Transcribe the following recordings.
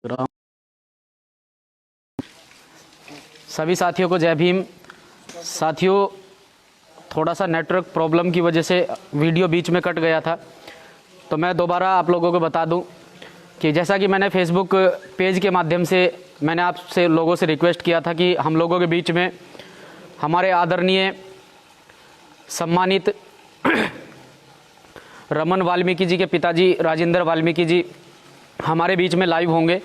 राम। सभी साथियों को जय भीम। साथियों, थोड़ा सा नेटवर्क प्रॉब्लम की वजह से वीडियो बीच में कट गया था, तो मैं दोबारा आप लोगों को बता दूं कि जैसा कि मैंने फेसबुक पेज के माध्यम से मैंने आपसे लोगों से रिक्वेस्ट किया था कि हम लोगों के बीच में हमारे आदरणीय सम्मानित रमन वाल्मीकि जी के पिताजी राजेंद्र वाल्मीकि जी हमारे बीच में लाइव होंगे।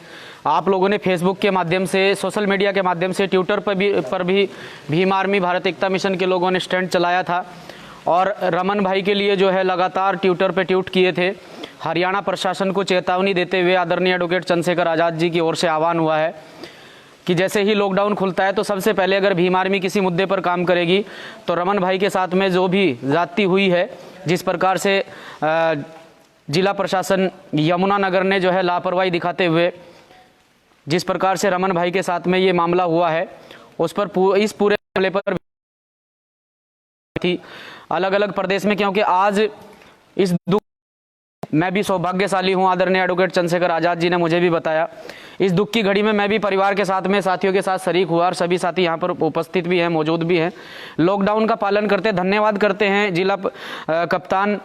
आप लोगों ने फेसबुक के माध्यम से, सोशल मीडिया के माध्यम से, ट्विटर पर भी भीम आर्मी भारत एकता मिशन के लोगों ने स्टैंड चलाया था और रमन भाई के लिए जो है लगातार ट्विटर पे ट्वीट किए थे। हरियाणा प्रशासन को चेतावनी देते हुए आदरणीय एडवोकेट चंद्रशेखर आज़ाद जी की ओर से आह्वान हुआ है कि जैसे ही लॉकडाउन खुलता है तो सबसे पहले अगर भीम आर्मी किसी मुद्दे पर काम करेगी तो रमन भाई के साथ में जो भी ज्यादती हुई है, जिस प्रकार से जिला प्रशासन यमुनानगर ने जो है लापरवाही दिखाते हुए जिस प्रकार से रमन भाई के साथ में ये मामला हुआ है, उस पर इस पूरे मामले पर थी अलग अलग प्रदेश में, क्योंकि आज इस दुख मैं भी सौभाग्यशाली हूं। आदरणीय एडवोकेट चंद्रशेखर आज़ाद जी ने मुझे भी बताया, इस दुख की घड़ी में मैं भी परिवार के साथ में साथियों के साथ शरीक हुआ और सभी साथी यहां पर उपस्थित भी हैं, मौजूद भी हैं। लॉकडाउन का पालन करते धन्यवाद करते हैं जिला कप्तान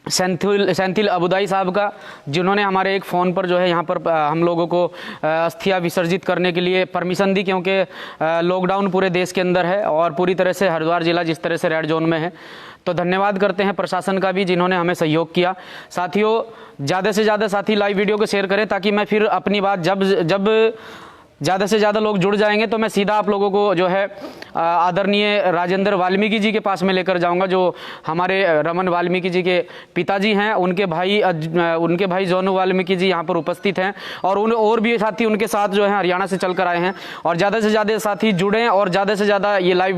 सेंथिल अबुदाई साहब का, जिन्होंने हमारे एक फ़ोन पर जो है यहाँ पर हम लोगों को अस्थियां विसर्जित करने के लिए परमिशन दी, क्योंकि लॉकडाउन पूरे देश के अंदर है और पूरी तरह से हरिद्वार जिला जिस तरह से रेड जोन में है। तो धन्यवाद करते हैं प्रशासन का भी, जिन्होंने हमें सहयोग किया। साथियों, ज़्यादा से ज़्यादा साथी लाइव वीडियो को शेयर करें ताकि मैं फिर अपनी बात जब ज़्यादा से ज़्यादा लोग जुड़ जाएंगे तो मैं सीधा आप लोगों को जो है आदरणीय राजेंद्र वाल्मीकि जी के पास में लेकर जाऊंगा, जो हमारे रमन वाल्मीकि जी के पिताजी हैं। उनके भाई जोनू वाल्मीकि जी यहाँ पर उपस्थित हैं और भी साथी उनके साथ जो है हरियाणा से चल कर आए हैं। और ज़्यादा से ज़्यादा साथी जुड़ें और ज़्यादा से ज़्यादा ये लाइव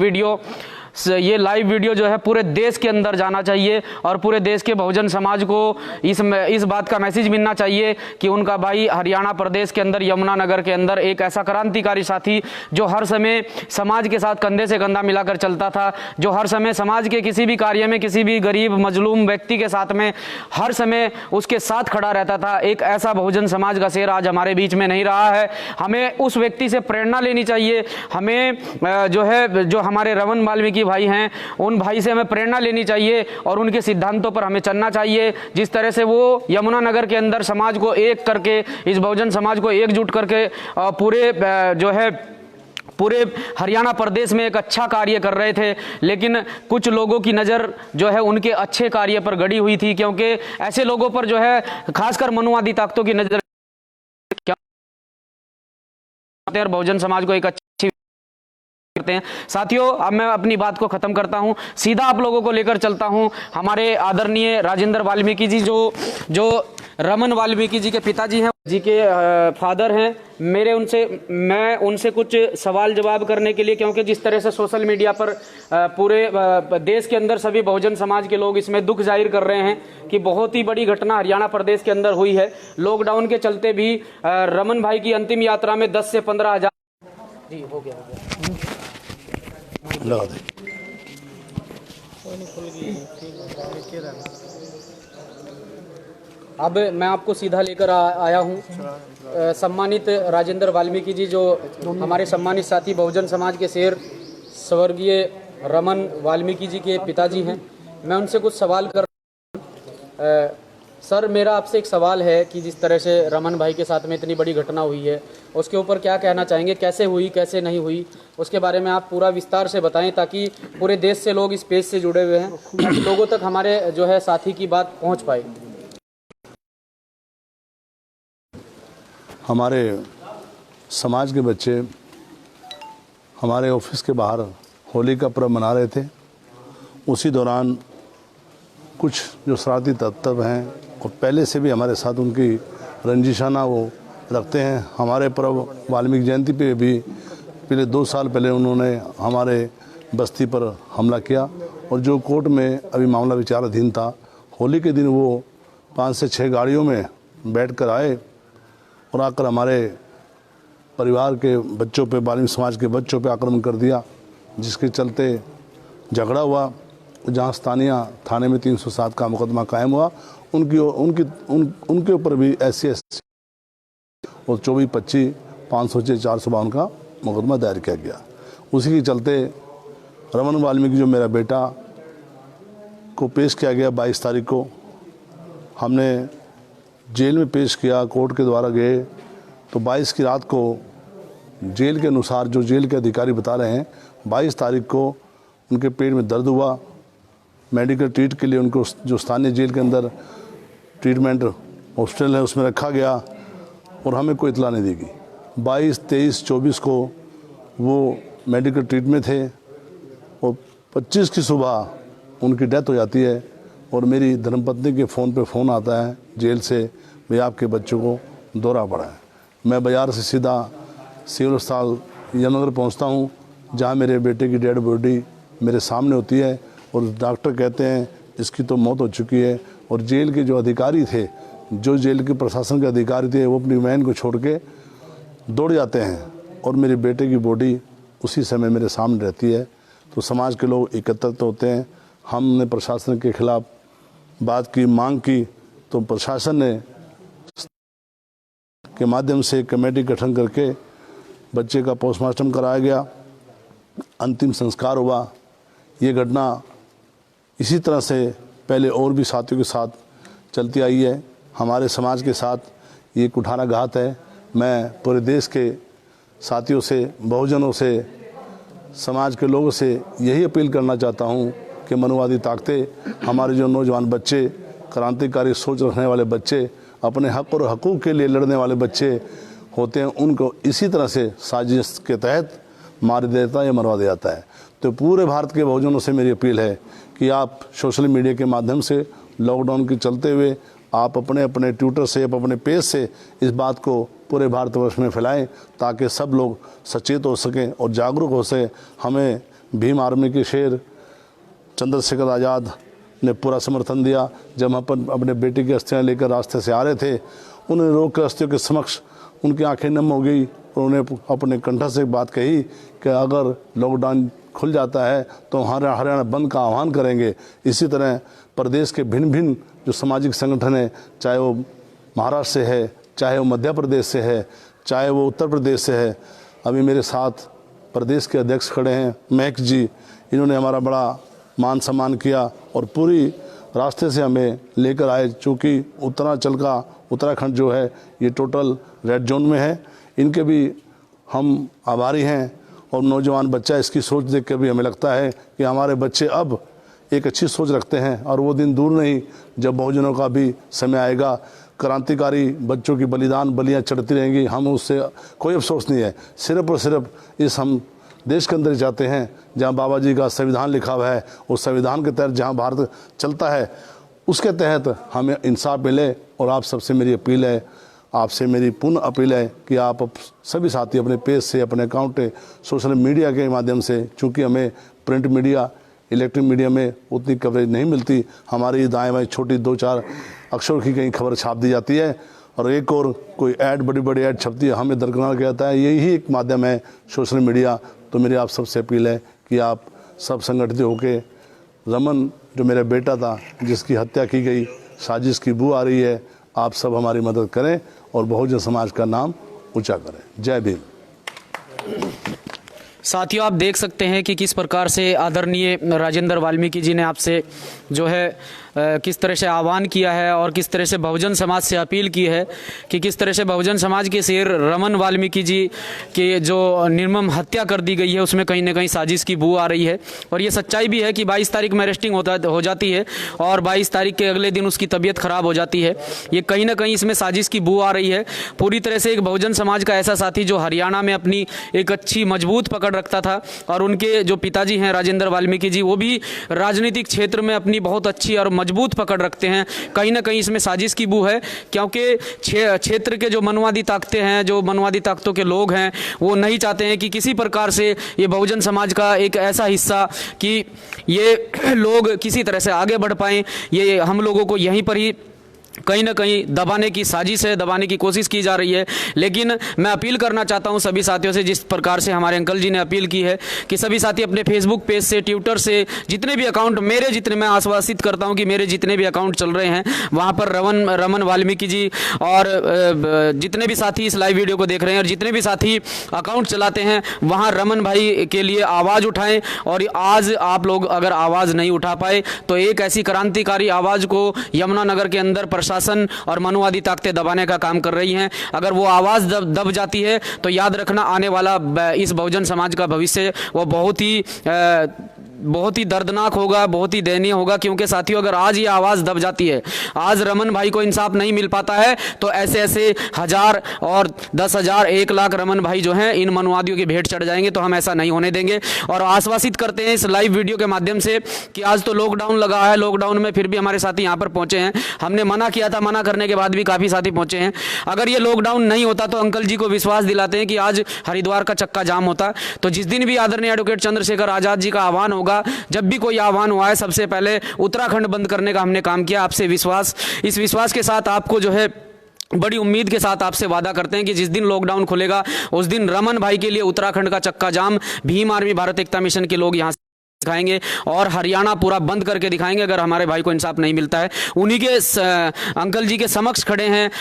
वीडियो जो है पूरे देश के अंदर जाना चाहिए और पूरे देश के बहुजन समाज को इस बात का मैसेज मिलना चाहिए कि उनका भाई हरियाणा प्रदेश के अंदर यमुनानगर के अंदर एक ऐसा क्रांतिकारी साथी जो हर समय समाज के साथ कंधे से कंधा मिलाकर चलता था, जो हर समय समाज के किसी भी कार्य में किसी भी गरीब मजलूम व्यक्ति के साथ में हर समय उसके साथ खड़ा रहता था, एक ऐसा बहुजन समाज का शेर आज हमारे बीच में नहीं रहा है। हमें उस व्यक्ति से प्रेरणा लेनी चाहिए। हमें जो हमारे रमन वाल्मीकि भाई हैं, उन भाई से हमें प्रेरणा लेनी चाहिए और उनके सिद्धांतों पर हमें चलना चाहिए। जिस तरह से वो यमुनानगर के अंदर समाज को एक करके, इस बहुजन समाज को एकजुट करके पूरे हरियाणा प्रदेश में एक अच्छा कार्य कर रहे थे, लेकिन कुछ लोगों की नज़र जो है उनके अच्छे कार्य पर गड़ी हुई थी, क्योंकि ऐसे लोगों पर जो है खासकर मनुवादी ताकतों की नज़र बहुजन समाज को एक अच्छी करते हैं। साथियों, अब मैं अपनी बात को खत्म करता हूं, सीधा आप लोगों को लेकर चलता हूं हमारे आदरणीय राजेंद्र वाल्मीकि जी, जो रमन वाल्मीकि जी के पिताजी हैं, जी के फादर हैं। मैं उनसे कुछ सवाल जवाब करने के लिए, क्योंकि जिस तरह से सोशल मीडिया पर पूरे देश के अंदर सभी बहुजन समाज के लोग इसमें दुख जाहिर कर रहे हैं कि बहुत ही बड़ी घटना हरियाणा प्रदेश के अंदर हुई है। लॉकडाउन के चलते भी रमन भाई की अंतिम यात्रा में 10 से 15 हज़ार जी हो गया अब मैं आपको सीधा लेकर आया हूं सम्मानित राजेंद्र वाल्मीकि जी, जो हमारे सम्मानित साथी बहुजन समाज के शेर स्वर्गीय रमन वाल्मीकि जी के पिताजी हैं। मैं उनसे कुछ सवाल कर सर, मेरा आपसे एक सवाल है कि जिस तरह से रमन भाई के साथ में इतनी बड़ी घटना हुई है, उसके ऊपर क्या कहना चाहेंगे? कैसे हुई, कैसे नहीं हुई, उसके बारे में आप पूरा विस्तार से बताएं ताकि पूरे देश से लोग इस पेज से जुड़े हुए हैं, ताकि लोगों तक हमारे जो है साथी की बात पहुंच पाए। हमारे समाज के बच्चे हमारे ऑफिस के बाहर होली का पर्व मना रहे थे। उसी दौरान कुछ जो शरारती तत्व हैं और पहले से भी हमारे साथ उनकी रंजिशाना वो रखते हैं। हमारे पर्व वाल्मीकि जयंती पे भी पिछले 2 साल पहले उन्होंने हमारे बस्ती पर हमला किया और जो कोर्ट में अभी मामला विचाराधीन था, होली के दिन वो 5 से 6 गाड़ियों में बैठकर आए और आकर हमारे परिवार के बच्चों पे, वाल्मीकि समाज के बच्चों पे आक्रमण कर दिया, जिसके चलते झगड़ा हुआ, जहां स्थानीय थाने में 307 का मुकदमा कायम हुआ। उनके ऊपर भी ऐसी और 24-25 506-452 का मुकदमा दायर किया गया। उसी के चलते रमन वाल्मीकि जो मेरा बेटा को पेश किया गया 22 तारीख को, हमने जेल में पेश किया, कोर्ट के द्वारा गए तो 22 की रात को जेल के अनुसार जो जेल के अधिकारी बता रहे हैं 22 तारीख को उनके पेट में दर्द हुआ, मेडिकल ट्रीट के लिए उनको जो स्थानीय जेल के अंदर ट्रीटमेंट हॉस्टल है उसमें रखा गया और हमें कोई इतला नहीं दी गई। 22, 23, 24 को वो मेडिकल ट्रीट में थे और 25 की सुबह उनकी डेथ हो जाती है और मेरी धर्मपत्नी के फ़ोन पे फ़ोन आता है जेल से, भाई आपके बच्चों को दौरा पड़ा है। मैं बाज़ार से सीधा सिविल अस्पताल यमुनानगर पहुंचता हूं, जहां मेरे बेटे की डेड बॉडी मेरे सामने होती है और डॉक्टर कहते हैं इसकी तो मौत हो चुकी है। और जेल के जो अधिकारी थे, जो जेल के प्रशासन के अधिकारी थे, वो अपनी वैन को छोड़ के दौड़ जाते हैं और मेरे बेटे की बॉडी उसी समय मेरे सामने रहती है। तो समाज के लोग एकत्रित होते हैं। हमने प्रशासन के खिलाफ बात की, मांग की, तो प्रशासन ने के माध्यम से कमेटी गठन करके बच्चे का पोस्टमार्टम कराया गया, अंतिम संस्कार हुआ। ये घटना इसी तरह से पहले और भी साथियों के साथ चलती आई है। हमारे समाज के साथ ये कुठाराघात है। मैं पूरे देश के साथियों से, बहुजनों से, समाज के लोगों से यही अपील करना चाहता हूँ कि मनुवादी ताकतें, हमारे जो नौजवान बच्चे, क्रांतिकारी सोच रखने वाले बच्चे, अपने हक और हकूक़ के लिए लड़ने वाले बच्चे होते हैं, उनको इसी तरह से साजिश के तहत मार दिया जाता है या मरवा दिया जाता है। तो पूरे भारत के बहुजनों से मेरी अपील है कि आप सोशल मीडिया के माध्यम से लॉकडाउन के चलते हुए आप अपने अपने ट्विटर से, अपने पेज से इस बात को पूरे भारतवर्ष में फैलाएं, ताकि सब लोग सचेत हो सकें और जागरूक हो सकें। हमें भीम आर्मी के शेर चंद्रशेखर आज़ाद ने पूरा समर्थन दिया। जब हम अपने बेटे की अस्थियाँ लेकर रास्ते से आ रहे थे, उन्होंने रोक कर अस्थियों के समक्ष उनकी आंखें नम हो गई और उन्हें अपने कंठ से बात कही कि अगर लॉकडाउन खुल जाता है तो हरियाणा बंद का आह्वान करेंगे। इसी तरह प्रदेश के भिन्न भिन्न जो सामाजिक संगठन है, चाहे वो महाराष्ट्र से है, चाहे वो मध्य प्रदेश से है, चाहे वो उत्तर प्रदेश से है। अभी मेरे साथ प्रदेश के अध्यक्ष खड़े हैं महक जी, इन्होंने हमारा बड़ा मान सम्मान किया और पूरी रास्ते से हमें लेकर आए। चूँकि उत्तरांचल का उत्तराखंड जो है ये टोटल रेड जोन में है, इनके भी हम आभारी हैं। और नौजवान बच्चा इसकी सोच देख कर भी हमें लगता है कि हमारे बच्चे अब एक अच्छी सोच रखते हैं और वो दिन दूर नहीं जब बहुजनों का भी समय आएगा। क्रांतिकारी बच्चों की बलियाँ चढ़ती रहेंगी, हम उससे कोई अफसोस नहीं है। सिर्फ और सिर्फ इस हम देश के अंदर जाते हैं जहां बाबा जी का संविधान लिखा हुआ है, उस संविधान के तहत जहां भारत चलता है उसके तहत हमें इंसाफ मिले। और आप सबसे मेरी अपील है, आपसे मेरी पूर्ण अपील है कि आप सभी साथी अपने पेज से, अपने अकाउंट से, सोशल मीडिया के माध्यम से, चूँकि हमें प्रिंट मीडिया, इलेक्ट्रिक मीडिया में उतनी कवरेज नहीं मिलती, हमारी दाएँ बाएँ छोटी 2-4 अक्षर की कहीं खबर छाप दी जाती है और एक और कोई ऐड, बड़ी बड़ी ऐड छपती है, हमें दरकिनार किया जाता है। यही एक माध्यम है सोशल मीडिया। तो मेरी आप सबसे अपील है कि आप सब संगठित होकर रमन जो मेरा बेटा था जिसकी हत्या की गई, साजिश की बू आ रही है, आप सब हमारी मदद करें और बहुजन समाज का नाम ऊंचा करें। जय भीम। साथियों, आप देख सकते हैं कि किस प्रकार से आदरणीय राजेंद्र वाल्मीकि जी ने आपसे जो है किस तरह से आह्वान किया है और किस तरह से बहुजन समाज से अपील की है कि किस तरह से बहुजन समाज के शेर रमन वाल्मीकि जी के जो निर्मम हत्या कर दी गई है उसमें कहीं ना कहीं साजिश की बू आ रही है। और ये सच्चाई भी है कि 22 तारीख में अरेस्टिंग हो जाती है और 22 तारीख के अगले दिन उसकी तबीयत खराब हो जाती है। ये कहीं ना कहीं इसमें साजिश की बू आ रही है। पूरी तरह से एक बहुजन समाज का ऐसा साथी जो हरियाणा में अपनी एक अच्छी मजबूत पकड़ रखता था और उनके जो पिताजी हैं राजेंद्र वाल्मीकि जी, वो भी राजनीतिक क्षेत्र में अपनी बहुत अच्छी और मजबूत पकड़ रखते हैं। कहीं ना कहीं इसमें साजिश की बू है, क्योंकि क्षेत्र के जो मनुवादी ताकतें हैं, जो मनुवादी ताकतों के लोग हैं, वो नहीं चाहते हैं कि किसी प्रकार से ये बहुजन समाज का एक ऐसा हिस्सा कि ये लोग किसी तरह से आगे बढ़ पाएं। ये हम लोगों को यहीं पर ही कहीं ना कहीं दबाने की साजिश है, दबाने की कोशिश की जा रही है। लेकिन मैं अपील करना चाहता हूं सभी साथियों से, जिस प्रकार से हमारे अंकल जी ने अपील की है कि सभी साथी अपने फेसबुक पेज से, ट्विटर से, जितने भी अकाउंट मैं आश्वासित करता हूं कि मेरे जितने भी अकाउंट चल रहे हैं वहां पर रमन वाल्मीकि जी और जितने भी साथी इस लाइव वीडियो को देख रहे हैं और जितने भी साथी अकाउंट चलाते हैं वहां रमन भाई के लिए आवाज़ उठाएं। और आज आप लोग अगर आवाज़ नहीं उठा पाए तो एक ऐसी क्रांतिकारी आवाज़ को यमुनानगर के अंदर प्रशासन और मनुवादी ताकतें दबाने का काम कर रही हैं। अगर वो आवाज़ दब जाती है तो याद रखना आने वाला इस बहुजन समाज का भविष्य वो बहुत ही दर्दनाक होगा, बहुत ही दयनीय होगा। क्योंकि साथियों अगर आज ये आवाज़ दब जाती है, आज रमन भाई को इंसाफ नहीं मिल पाता है तो ऐसे ऐसे 1000 और 10,000 1 लाख रमन भाई जो हैं इन मनुवादियों की भेंट चढ़ जाएंगे। तो हम ऐसा नहीं होने देंगे और आश्वासित करते हैं इस लाइव वीडियो के माध्यम से कि आज तो लॉकडाउन लगा है, लॉकडाउन में फिर भी हमारे साथी यहाँ पर पहुंचे हैं। हमने मना किया था, मना करने के बाद भी काफ़ी साथी पहुंचे हैं। अगर ये लॉकडाउन नहीं होता तो अंकल जी को विश्वास दिलाते हैं कि आज हरिद्वार का चक्का जाम होता। तो जिस दिन भी आदरणीय एडवोकेट चंद्रशेखर आजाद जी का आह्वान होगा, जब भी कोई आह्वान हुआ है, सबसे पहले उत्तराखंड बंद करने का हमने काम किया। आपसे विश्वास, इस विश्वास के साथ आपको जो है बड़ी उम्मीद के साथ आपसे वादा करते हैं कि जिस दिन लॉकडाउन खुलेगा उस दिन रमन भाई के लिए उत्तराखंड का चक्का जाम भीम आर्मी भारत एकता मिशन के लोग यहाँ दिखाएंगे और हरियाणा पूरा बंद करके दिखाएंगे अगर हमारे भाई को इंसाफ नहीं मिलता है। उन्हीं के अंकल जी के समक्ष खड़े हैं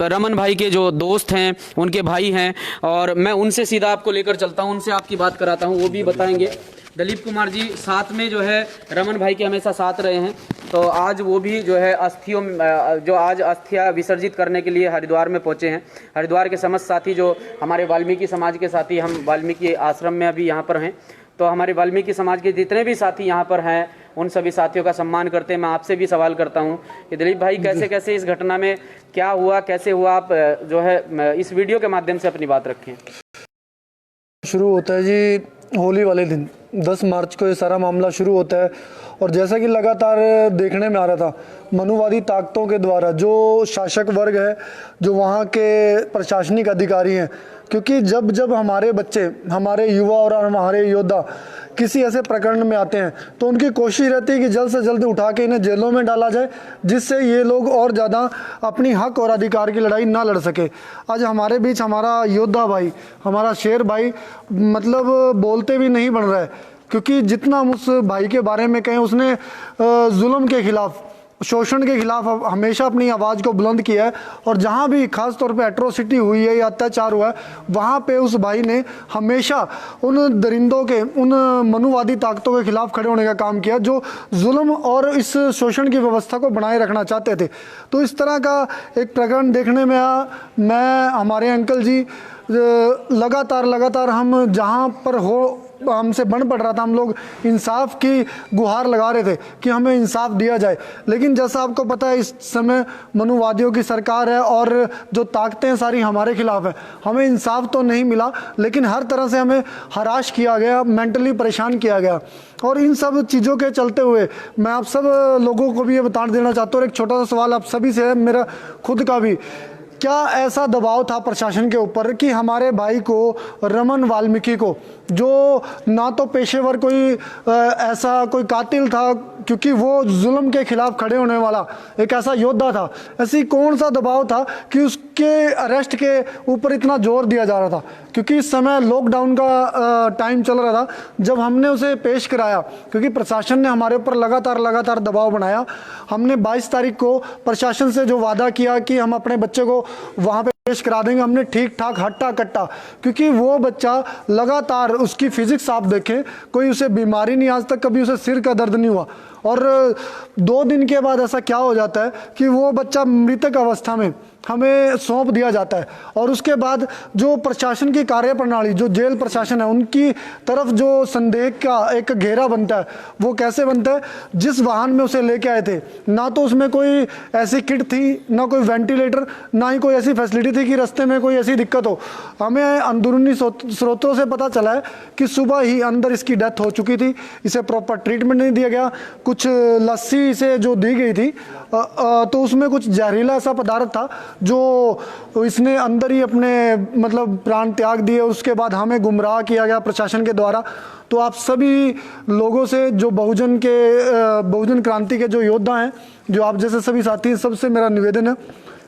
रमन भाई के जो दोस्त हैं, उनके भाई हैं और मैं उनसे सीधा आपको लेकर चलता हूं, उनसे आपकी बात कराता हूं, वो भी बताएंगे। दलीप कुमार जी साथ में जो है रमन भाई के हमेशा साथ रहे हैं, तो आज वो भी जो है आज अस्थियां विसर्जित करने के लिए हरिद्वार में पहुंचे हैं। हरिद्वार के समस्त साथी जो हमारे वाल्मीकि समाज के साथी, हम वाल्मीकि आश्रम में अभी यहाँ पर हैं, तो हमारे वाल्मीकि समाज के जितने भी साथी यहाँ पर हैं उन सभी साथियों का सम्मान करते हैं। मैं आपसे भी सवाल करता हूँ कि दिलीप भाई कैसे कैसे इस घटना में क्या हुआ, कैसे हुआ, आप जो है इस वीडियो के माध्यम से अपनी बात रखें। शुरू होता है जी होली वाले दिन 10 मार्च को ये सारा मामला शुरू होता है और जैसा कि लगातार देखने में आ रहा था मनुवादी ताकतों के द्वारा जो शासक वर्ग है, जो वहाँ के प्रशासनिक अधिकारी हैं, क्योंकि जब जब हमारे बच्चे, हमारे युवा और हमारे योद्धा किसी ऐसे प्रकरण में आते हैं तो उनकी कोशिश रहती है कि जल्द से जल्द उठा के इन्हें जेलों में डाला जाए, जिससे ये लोग और ज़्यादा अपनी हक और अधिकार की लड़ाई ना लड़ सके। आज हमारे बीच हमारा योद्धा भाई, हमारा शेर भाई मतलब बोलते भी नहीं बन रहा है, क्योंकि जितना हम उस भाई के बारे में कहें, उसने जुल्म के खिलाफ, शोषण के खिलाफ हमेशा अपनी आवाज़ को बुलंद किया है और जहाँ भी खास तौर पे एट्रोसिटी हुई है या अत्याचार हुआ है वहाँ पे उस भाई ने हमेशा उन दरिंदों के, उन मनुवादी ताकतों के खिलाफ खड़े होने का काम किया जो जुल्म और इस शोषण की व्यवस्था को बनाए रखना चाहते थे। तो इस तरह का एक प्रकरण देखने में आया। मैं, हमारे अंकल जी लगातार हम जहाँ पर हो हमसे बन पड़ रहा था, हम लोग इंसाफ की गुहार लगा रहे थे कि हमें इंसाफ दिया जाए। लेकिन जैसा आपको पता है इस समय मनुवादियों की सरकार है और जो ताकतें सारी हमारे खिलाफ है। हमें इंसाफ तो नहीं मिला, लेकिन हर तरह से हमें हराश किया गया, मेंटली परेशान किया गया। और इन सब चीज़ों के चलते हुए मैं आप सब लोगों को भी ये बता देना चाहता हूँ, एक छोटा सा सवाल आप सभी से है, मेरा खुद का भी, क्या ऐसा दबाव था प्रशासन के ऊपर कि हमारे भाई को, रमन वाल्मीकि को, जो ना तो पेशेवर कोई ऐसा कोई कातिल था, क्योंकि वो जुल्म के खिलाफ खड़े होने वाला एक ऐसा योद्धा था, ऐसी कौन सा दबाव था कि उसके अरेस्ट के ऊपर इतना जोर दिया जा रहा था? क्योंकि इस समय लॉकडाउन का टाइम चल रहा था जब हमने उसे पेश कराया, क्योंकि प्रशासन ने हमारे ऊपर लगातार दबाव बनाया। हमने 22 तारीख को प्रशासन से जो वादा किया कि हम अपने बच्चे को वहाँ पे पेश करा देंगे, हमने ठीक ठाक हट्टा कट्टा, क्योंकि वो बच्चा लगातार, उसकी फिजिक्स आप देखें, कोई उसे बीमारी नहीं, आज तक कभी उसे सिर का दर्द नहीं हुआ। और 2 दिन के बाद ऐसा क्या हो जाता है कि वो बच्चा मृतक अवस्था में हमें सौंप दिया जाता है। और उसके बाद जो प्रशासन की कार्यप्रणाली, जो जेल प्रशासन है, उनकी तरफ जो संदेह का एक घेरा बनता है, वो कैसे बनता है? जिस वाहन में उसे लेके आए थे, ना तो उसमें कोई ऐसी किट थी, ना कोई वेंटिलेटर, ना ही कोई ऐसी फैसिलिटी थी कि रास्ते में कोई ऐसी दिक्कत हो। हमें अंदरूनी स्रोतों से पता चला है कि सुबह ही अंदर इसकी डेथ हो चुकी थी, इसे प्रॉपर ट्रीटमेंट नहीं दिया गया। कुछ लस्सी इसे जो दी गई थी तो उसमें कुछ जहरीला ऐसा पदार्थ था जो इसने अंदर ही अपने मतलब प्राण त्याग दिए, उसके बाद हमें गुमराह किया गया प्रशासन के द्वारा। तो आप सभी लोगों से, जो बहुजन क्रांति के जो योद्धा हैं, जो आप जैसे सभी साथी हैं, सबसे मेरा निवेदन है,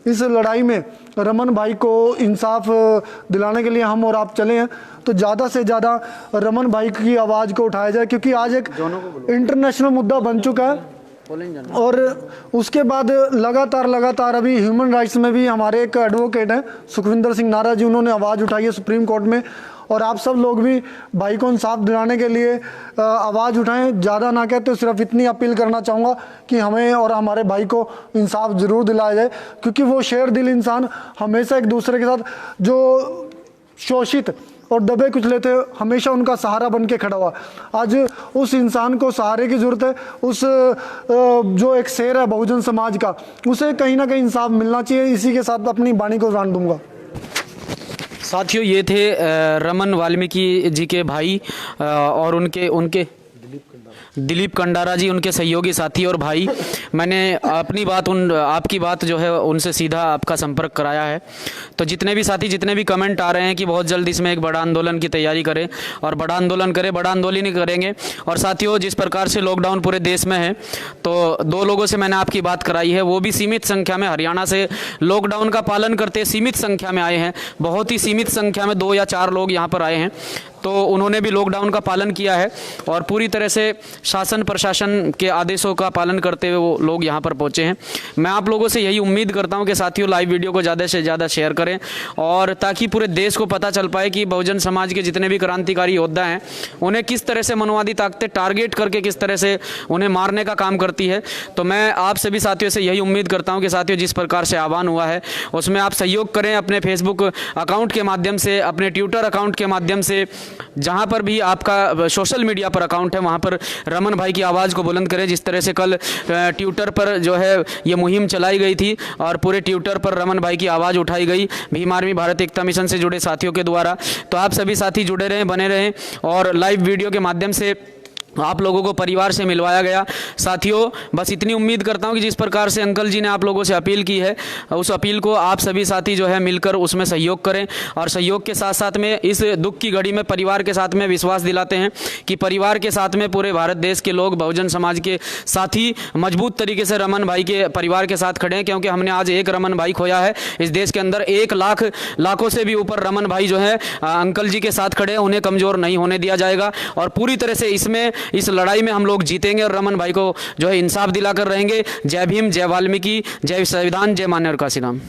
इस लड़ाई में रमन भाई को इंसाफ दिलाने के लिए हम और आप चले हैं। तो ज़्यादा से ज़्यादा रमन भाई की आवाज़ को उठाया जाए, क्योंकि आज एक इंटरनेशनल मुद्दा बन चुका है। और उसके बाद लगातार अभी ह्यूमन राइट्स में भी हमारे एक एडवोकेट हैं सुखविंदर सिंह नारा जी, उन्होंने आवाज़ उठाई है सुप्रीम कोर्ट में। और आप सब लोग भी भाई को इंसाफ दिलाने के लिए आवाज़ उठाएं। ज़्यादा ना कहते तो सिर्फ इतनी अपील करना चाहूँगा कि हमें और हमारे भाई को इंसाफ ज़रूर दिलाया जाए, क्योंकि वो शेर दिल इंसान हमेशा एक दूसरे के साथ, जो शोषित और दबे कुचले थे, हमेशा उनका सहारा बन के खड़ा हुआ। आज उस इंसान को सहारे की ज़रूरत है। उस जो एक शेर है बहुजन समाज का, उसे कहीं ना कहीं इंसाफ मिलना चाहिए। इसी के साथ अपनी वाणी को विराम दूंगा। साथियों, ये थे रमन वाल्मीकि जी के भाई और उनके दिलीप कंडारा जी, उनके सहयोगी साथी और भाई। मैंने अपनी बात आपकी बात जो है उनसे सीधा आपका संपर्क कराया है। तो जितने भी साथी, जितने भी कमेंट आ रहे हैं कि बहुत जल्द इसमें एक बड़ा आंदोलन की तैयारी करें और बड़ा आंदोलन करें, बड़ा आंदोलन ही करेंगे। और साथियों, जिस प्रकार से लॉकडाउन पूरे देश में है, तो 2 लोगों से मैंने आपकी बात कराई है, वो भी सीमित संख्या में हरियाणा से लॉकडाउन का पालन करते सीमित संख्या में आए हैं। बहुत ही सीमित संख्या में 2 या 4 लोग यहाँ पर आए हैं, तो उन्होंने भी लॉकडाउन का पालन किया है और पूरी तरह से शासन प्रशासन के आदेशों का पालन करते हुए वो लोग यहाँ पर पहुँचे हैं। मैं आप लोगों से यही उम्मीद करता हूँ कि साथियों लाइव वीडियो को ज़्यादा से ज़्यादा शेयर करें, और ताकि पूरे देश को पता चल पाए कि बहुजन समाज के जितने भी क्रांतिकारी योद्धा हैं, उन्हें किस तरह से मनोवादी ताकतें टारगेट करके किस तरह से उन्हें मारने का काम करती है। तो मैं आप सभी साथियों से यही उम्मीद करता हूँ कि साथियों, जिस प्रकार से आह्वान हुआ है उसमें आप सहयोग करें, अपने फेसबुक अकाउंट के माध्यम से, अपने ट्विटर अकाउंट के माध्यम से, जहां पर भी आपका सोशल मीडिया पर अकाउंट है, वहां पर रमन भाई की आवाज़ को बुलंद करें। जिस तरह से कल ट्विटर पर जो है ये मुहिम चलाई गई थी और पूरे ट्विटर पर रमन भाई की आवाज़ उठाई गई भीम आर्मी भारत एकता मिशन से जुड़े साथियों के द्वारा। तो आप सभी साथी जुड़े रहें, बने रहें, और लाइव वीडियो के माध्यम से आप लोगों को परिवार से मिलवाया गया। साथियों, बस इतनी उम्मीद करता हूं कि जिस प्रकार से अंकल जी ने आप लोगों से अपील की है, उस अपील को आप सभी साथी जो है मिलकर उसमें सहयोग करें, और सहयोग के साथ साथ में इस दुख की घड़ी में परिवार के साथ में विश्वास दिलाते हैं कि परिवार के साथ में पूरे भारत देश के लोग, बहुजन समाज के साथी मजबूत तरीके से रमन भाई के परिवार के साथ खड़े हैं। क्योंकि हमने आज एक रमन भाई खोया है, इस देश के अंदर 1 लाख लाखों से भी ऊपर रमन भाई जो है अंकल जी के साथ खड़े हैं, उन्हें कमज़ोर नहीं होने दिया जाएगा। और पूरी तरह से इस लड़ाई में हम लोग जीतेंगे और रमन भाई को जो है इंसाफ दिलाकर रहेंगे। जय भीम, जय वाल्मीकि, जय संविधान, जय माननीय काशीराम।